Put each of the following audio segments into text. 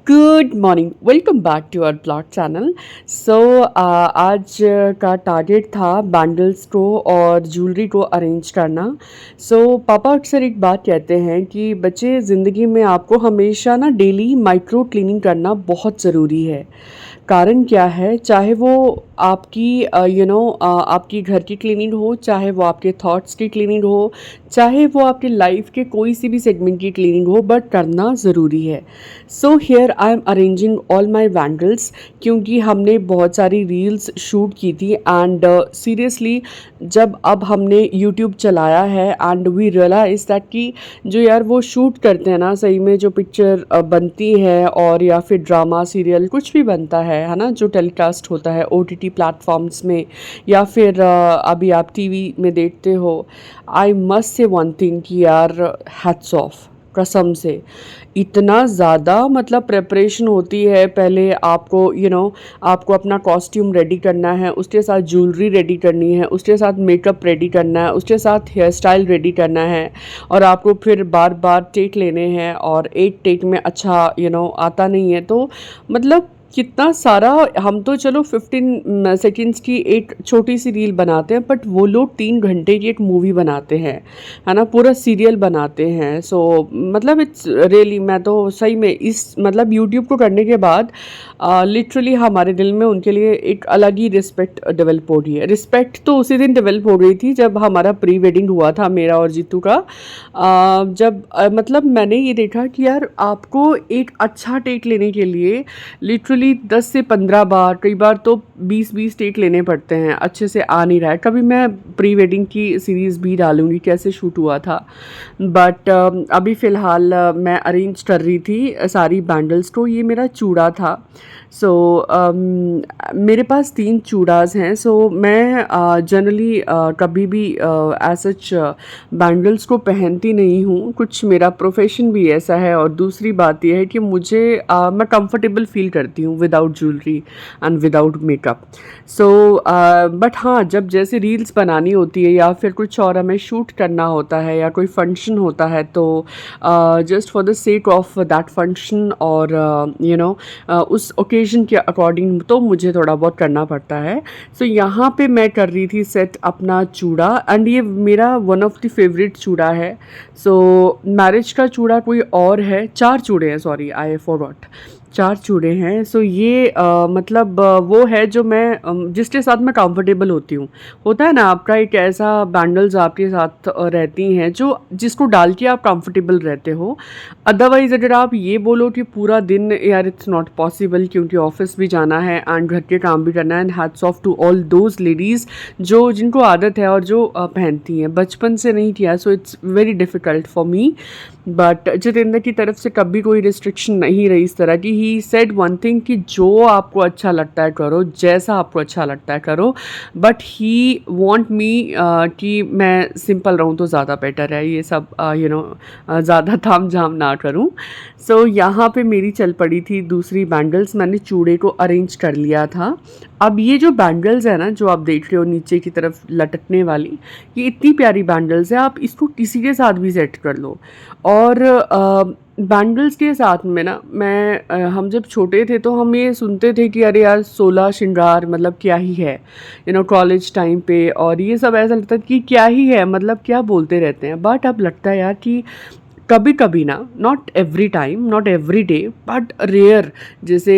Good morning, welcome back to our blog channel. So आज का target था bangles को और ज्वेलरी को अरेंज करना। पापा अक्सर एक बात कहते हैं कि बच्चे ज़िंदगी में आपको हमेशा ना डेली माइक्रो क्लीनिंग करना बहुत ज़रूरी है। कारण क्या है, चाहे वो आपकी आपकी घर की क्लीनिंग हो, चाहे वो आपके थॉट्स की क्लीनिंग हो, चाहे वो आपके लाइफ के कोई सी भी सेगमेंट की क्लीनिंग हो, बट करना ज़रूरी है। So here I am arranging all my bangles, क्योंकि हमने बहुत सारी रील्स शूट की थी एंड सीरियसली जब अब हमने यूट्यूब चलाया है एंड वी रियलाइज दैट कि जो यार वो शूट करते हैं ना, सही में जो पिक्चर बनती है और या फिर ड्रामा सीरियल कुछ भी बनता है ना, जो टेलीकास्ट होता है ओटीटी प्लेटफॉर्म्स में या फिर अभी आप टीवी में देखते हो, I must say one thing कि यार हैट्स ऑफ, कसम से इतना ज़्यादा मतलब प्रेपरेशन होती है। पहले आपको आपको अपना कॉस्ट्यूम रेडी करना है, उसके साथ ज्वेलरी रेडी करनी है, उसके साथ मेकअप रेडी करना है, उसके साथ हेयर स्टाइल रेडी करना है, और आपको फिर बार बार टेक लेने हैं और एक टेक में अच्छा आता नहीं है, तो मतलब कितना सारा। हम तो चलो 15 सेकेंड्स की एक छोटी सी रील बनाते हैं, बट वो लोग 3 घंटे की एक मूवी बनाते हैं, है ना, पूरा सीरियल बनाते हैं। मतलब इट्स रियली, मैं तो सही में इस मतलब यूट्यूब को करने के बाद लिटरली हमारे दिल में उनके लिए एक अलग ही रिस्पेक्ट डेवलप हो रही है। रिस्पेक्ट तो उसी दिन डेवलप हो गई थी जब हमारा प्री वेडिंग हुआ था, मेरा और जीतू का। जब मतलब मैंने ये देखा कि यार आपको एक अच्छा टेक लेने के लिए लिटरली 10 से 15 बार, कई बार तो 20-20 टेक लेने पड़ते हैं, अच्छे से आ नहीं रहा है। कभी मैं प्री वेडिंग की सीरीज़ भी डालूंगी कैसे शूट हुआ था, बट अभी फ़िलहाल मैं अरेंज कर रही थी सारी बैंडल्स को। ये मेरा चूड़ा था। मेरे पास 3 चूड़ास हैं। मैं जनरली कभी भी एज सच बैंगल्स को पहनती नहीं हूँ, कुछ मेरा प्रोफेशन भी ऐसा है, और दूसरी बात यह है कि मुझे मैं कंफर्टेबल फील करती हूँ without jewellery and without makeup. But हाँ, जब जैसे रील्स बनानी होती है या फिर कुछ और हमें शूट करना होता है या कोई फंक्शन होता है, तो just for the sake of that function और उस ओकेजन के अकॉर्डिंग तो मुझे थोड़ा बहुत करना पड़ता है। यहाँ पे मैं कर रही थी सेट अपना चूड़ा, एंड ये मेरा वन ऑफ द फेवरेट चूड़ा है। मैरिज का चूड़ा कोई और है, 4 चूड़े हैं, सॉरी आई फॉरगॉट, 4 चूड़े हैं। ये मतलब वो है जो मैं जिसके साथ मैं कंफर्टेबल होती हूँ। होता है ना आपका एक ऐसा बैंगल्स आपके साथ रहती हैं जो जिसको डाल के आप कंफर्टेबल रहते हो। अदरवाइज़ अगर आप ये बोलो कि पूरा दिन, यार इट्स नॉट पॉसिबल, क्योंकि ऑफिस भी जाना है एंड घर के काम भी करना है। And hats off to all those ladies जो जिनको आदत है और जो पहनती हैं, बचपन से नहीं किया, so it's very difficult for me. But Jitendra की तरफ से कभी कोई रिस्ट्रिक्शन नहीं रही इस तरह की। ही सेड वन थिंग कि जो आपको अच्छा लगता है करो, जैसा आपको अच्छा लगता है करो, बट ही वॉन्ट मी कि मैं सिंपल रहूँ तो ज़्यादा बेटर है, ये सब ज़्यादा ताम झाम ना करूँ। यहाँ पे मेरी चल पड़ी थी दूसरी बैंगल्स, मैंने चूड़े को अरेंज कर लिया था। अब ये जो बैंगल्स है ना, जो आप देख रहे हो नीचे की तरफ लटकने वाली, ये इतनी प्यारी बैंगल्स है, आप इसको किसी के साथ भी सेट कर लो। और बैंगल्स के साथ में ना हम जब छोटे थे तो हम ये सुनते थे कि अरे यार 16 श्रृंगार मतलब क्या ही है, कॉलेज टाइम पे, और ये सब ऐसा लगता है कि क्या ही है, मतलब क्या बोलते रहते हैं। बट अब लगता है यार कि कभी कभी ना, not every time, not every day, but rare, जैसे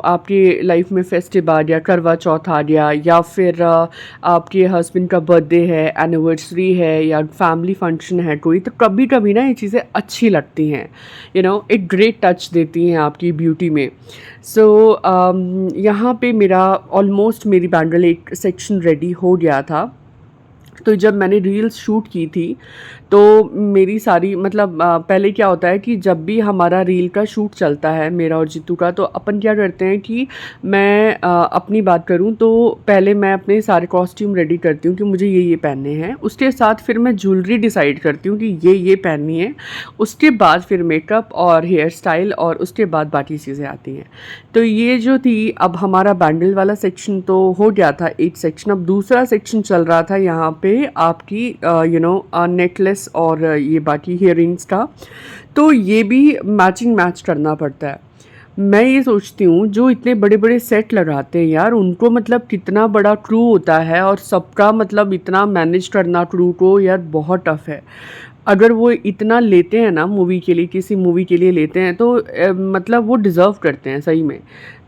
आपकी लाइफ में फेस्टिव आ गया, करवा चौथ आ गया, या फिर आपके हस्बैंड का बर्थडे है, एनिवर्सरी है, या फैमिली फंक्शन है कोई, तो कभी कभी ना ये चीज़ें अच्छी लगती हैं, एक ग्रेट टच देती हैं आपकी ब्यूटी में। यहाँ पे मेरा ऑलमोस्ट मेरी बैंगल एक सेक्शन रेडी हो गया था। तो जब मैंने रील्स शूट की थी तो मेरी सारी मतलब पहले क्या होता है कि जब भी हमारा रील का शूट चलता है मेरा और जीतू का, तो अपन क्या करते हैं कि मैं अपनी बात करूं तो पहले मैं अपने सारे कॉस्ट्यूम रेडी करती हूँ कि मुझे ये पहनने हैं, उसके साथ फिर मैं ज्वेलरी डिसाइड करती हूँ कि ये पहननी है, उसके बाद फिर मेकअप और हेयर स्टाइल, और उसके बाद बाकी चीज़ें आती हैं। तो ये जो थी, अब हमारा बैंगल वाला सेक्शन तो हो गया था, एक सेक्शन। अब दूसरा सेक्शन चल रहा था यहाँ पे आपकी नेकलेस और ये बाकी हीयरिंग्स का। तो ये भी मैचिंग मैच करना पड़ता है। मैं ये सोचती हूँ जो इतने बड़े-बड़े सेट लगाते हैं यार, उनको मतलब कितना बड़ा क्रू होता है और सबका मतलब इतना मैनेज करना क्रू को यार बहुत टफ है। अगर वो इतना लेते हैं ना मूवी के लिए, किसी मूवी के लिए लेते हैं तो मतलब वो डिज़र्व करते हैं सही में।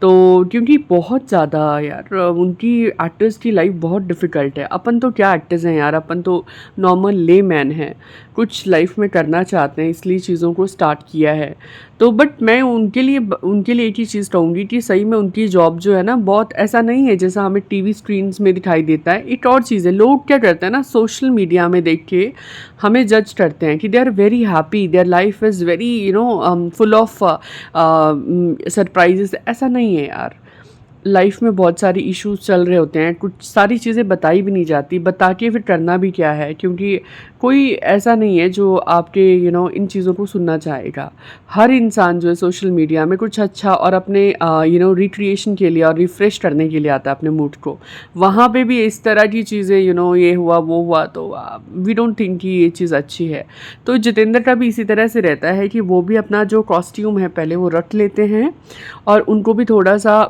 तो क्योंकि बहुत ज़्यादा यार उनकी एक्टर्स की लाइफ बहुत डिफ़िकल्ट है। अपन तो क्या एक्टर्स हैं यार, अपन तो नॉर्मल लेमैन हैं। कुछ लाइफ में करना चाहते हैं इसलिए चीज़ों को स्टार्ट किया है। तो बट मैं उनके लिए एक ही चीज़ कहूँगी कि सही में उनकी जॉब जो है ना बहुत ऐसा नहीं है जैसा हमें टीवी स्क्रीन्स में दिखाई देता है। एक और चीज़ है, लोग क्या करते हैं ना सोशल मीडिया में देख के हमें जज करते हैं कि they are very happy, their life is very full of surprises. ऐसा नहीं है यार, लाइफ में बहुत सारी इश्यूज चल रहे होते हैं, कुछ सारी चीज़ें बताई भी नहीं जाती, बता के फिर करना भी क्या है, क्योंकि कोई ऐसा नहीं है जो आपके इन चीज़ों को सुनना चाहेगा। हर इंसान जो है सोशल मीडिया में कुछ अच्छा और अपने रिक्रिएशन के लिए और रिफ़्रेश करने के लिए आता है अपने मूड को। वहाँ पे भी इस तरह की चीज़ें ये हुआ वो हुआ तो वी डोंट थिंक कि ये चीज़ अच्छी है। तो जितेंद्र का भी इसी तरह से रहता है कि वो भी अपना जो कॉस्ट्यूम है पहले वो रख लेते हैं और उनको भी थोड़ा सा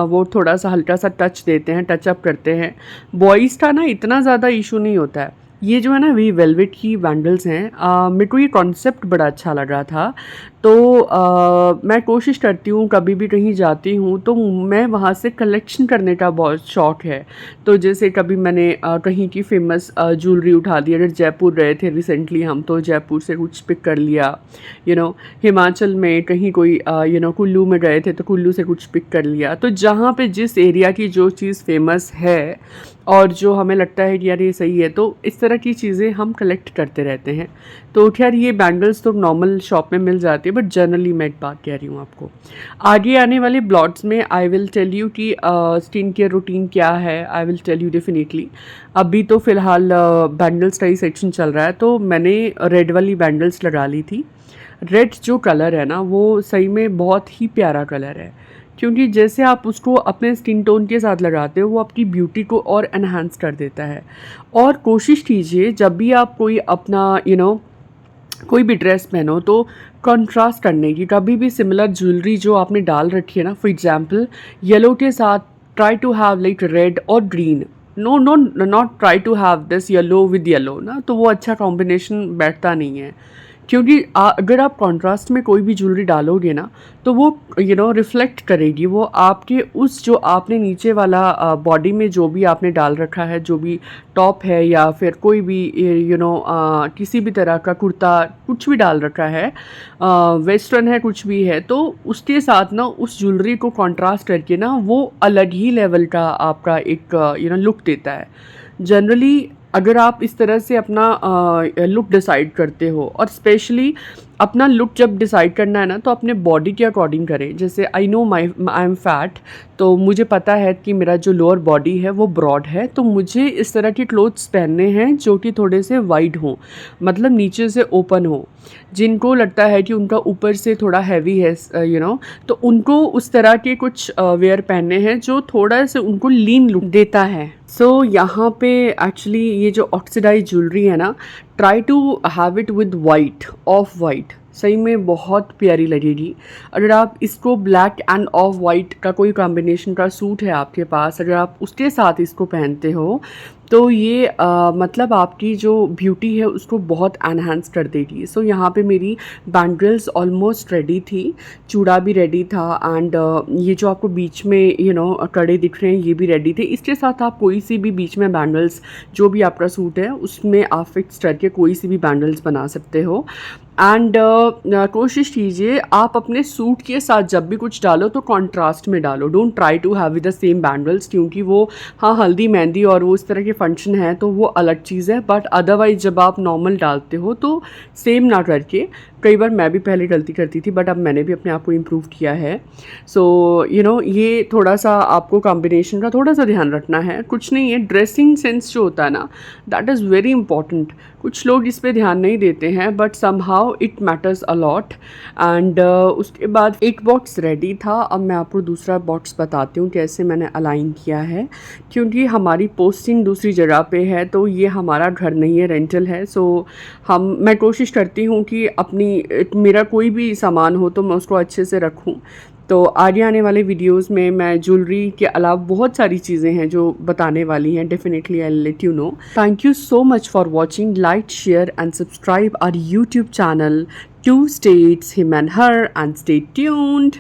वो थोड़ा सा हल्का सा टच देते हैं, टच अप करते हैं। बॉयज़ का ना इतना ज़्यादा इशू नहीं होता है। ये जो है ना वी वेलवेट की बैंडल्स हैं, मेरे को ये कॉन्सेप्ट बड़ा अच्छा लग रहा था। तो मैं कोशिश करती हूँ कभी भी कहीं जाती हूँ तो मैं वहाँ से कलेक्शन करने का बहुत शौक़ है। तो जैसे कभी मैंने कहीं की फ़ेमस ज्वेलरी उठा ली, अगर जयपुर गए थे रिसेंटली हम तो जयपुर से कुछ पिक कर लिया। हिमाचल में कहीं कोई कुल्लू में गए थे तो कुल्लू से कुछ पिक कर लिया। तो जहाँ पे जिस एरिया की जो चीज़ फ़ेमस है और जो हमें लगता है कि यार ये सही है, तो इस तरह की चीज़ें हम कलेक्ट करते रहते हैं। तो खैर ये बैंगल्स तो नॉर्मल शॉप में मिल जाती है, बट जनरली मैं एक बात कह रही हूँ आपको, आगे आने वाले ब्लॉग्स में आई विल टेल यू कि स्किन केयर रूटीन क्या है। I will tell you definitely. अभी तो फ़िलहाल बैंगल्स का ही सेक्शन चल रहा है, तो मैंने रेड वाली बैंगल्स लगा ली थी। रेड जो कलर है ना वो सही में बहुत ही प्यारा कलर है, क्योंकि जैसे आप उसको अपने स्किन टोन के साथ लगाते हो वो आपकी ब्यूटी को और एनहांस कर देता है। और कोशिश कीजिए जब भी आप कोई अपना कोई भी ड्रेस पहनो तो कंट्रास्ट करने की, कभी भी सिमिलर ज्वेलरी जो आपने डाल रखी है ना, फॉर एग्जांपल येलो के साथ try to have like red और green. No no, not try to have this yellow with yellow ना, तो वो अच्छा कॉम्बिनेशन बैठता नहीं है। क्योंकि अगर आप कॉन्ट्रास्ट में कोई भी ज्वेलरी डालोगे ना तो वो रिफ्लेक्ट करेगी, वो आपके उस जो आपने नीचे वाला बॉडी में जो भी आपने डाल रखा है, जो भी टॉप है या फिर कोई भी किसी भी तरह का कुर्ता कुछ भी डाल रखा है, वेस्टर्न है कुछ भी है, तो उसके साथ ना उस ज्वेलरी को कॉन्ट्रास्ट करके ना वो अलग ही लेवल का आपका एक लुक देता है। जनरली अगर आप इस तरह से अपना लुक डिसाइड करते हो, और स्पेशली अपना लुक जब डिसाइड करना है ना तो अपने बॉडी के अकॉर्डिंग करें। जैसे आई एम फैट, तो मुझे पता है कि मेरा जो लोअर बॉडी है वो ब्रॉड है, तो मुझे इस तरह के क्लोथ्स पहनने हैं जो कि थोड़े से वाइड हों, मतलब नीचे से ओपन हो। जिनको लगता है कि उनका ऊपर से थोड़ा हैवी है तो उनको उस तरह के कुछ वेयर पहनने हैं जो थोड़ा से उनको लीन लुक देता है। सो यहाँ पे एक्चुअली ये जो ऑक्सीडाइज ज्वेलरी है ना, try to have it with white, off white, सही में बहुत प्यारी लगेगी। अगर आप इसको ब्लैक एंड ऑफ वाइट का कोई कॉम्बिनेशन का सूट है आपके पास, अगर आप उसके साथ इसको पहनते हो तो ये मतलब आपकी जो ब्यूटी है उसको बहुत एनहांस कर देगी। सो यहाँ पे मेरी बैंगल्स ऑलमोस्ट रेडी थी, चूड़ा भी रेडी था, एंड ये जो आपको बीच में कड़े दिख रहे हैं ये भी रेडी थे। इसके साथ आप कोई सी भी बीच में बैंगल्स, जो भी आपका सूट है उसमें आप फिक्स करके कोई सी भी बैंगल्स बना सकते हो। एंड कोशिश कीजिए आप अपने सूट के साथ जब भी कुछ डालो तो कॉन्ट्रास्ट में डालो, don't try to have with the same bangles, क्योंकि वो हाँ हल्दी मेहंदी और वो इस तरह के फंक्शन है तो वो अलग चीज़ है, बट अदरवाइज जब आप नॉर्मल डालते हो तो सेम ना करके, कई बार मैं भी पहले गलती करती थी बट अब मैंने भी अपने आप को इम्प्रूव किया है। सो ये थोड़ा सा आपको कॉम्बिनेशन का थोड़ा सा ध्यान रखना है, कुछ नहीं है। ड्रेसिंग सेंस जो होता है ना, दैट इज़ वेरी इंपॉर्टेंट। कुछ लोग इस पे ध्यान नहीं देते हैं but somehow it matters a lot. And उसके बाद एक बॉक्स रेडी था, अब मैं आपको दूसरा बॉक्स बताती हूँ कैसे मैंने अलाइन किया है, क्योंकि हमारी पोस्टिंग दूसरी जगह पे है तो ये हमारा घर नहीं है, रेंटल है। सो मैं कोशिश करती हूँ कि मेरा कोई भी सामान हो तो मैं उसको अच्छे से रखूँ। तो आगे आने वाले वीडियोस में मैं ज्वेलरी के अलावा बहुत सारी चीज़ें हैं जो बताने वाली हैं. Definitely I let you know. Thank you so much for watching. Like, share and subscribe our YouTube channel. Two States, him and her, and stay tuned.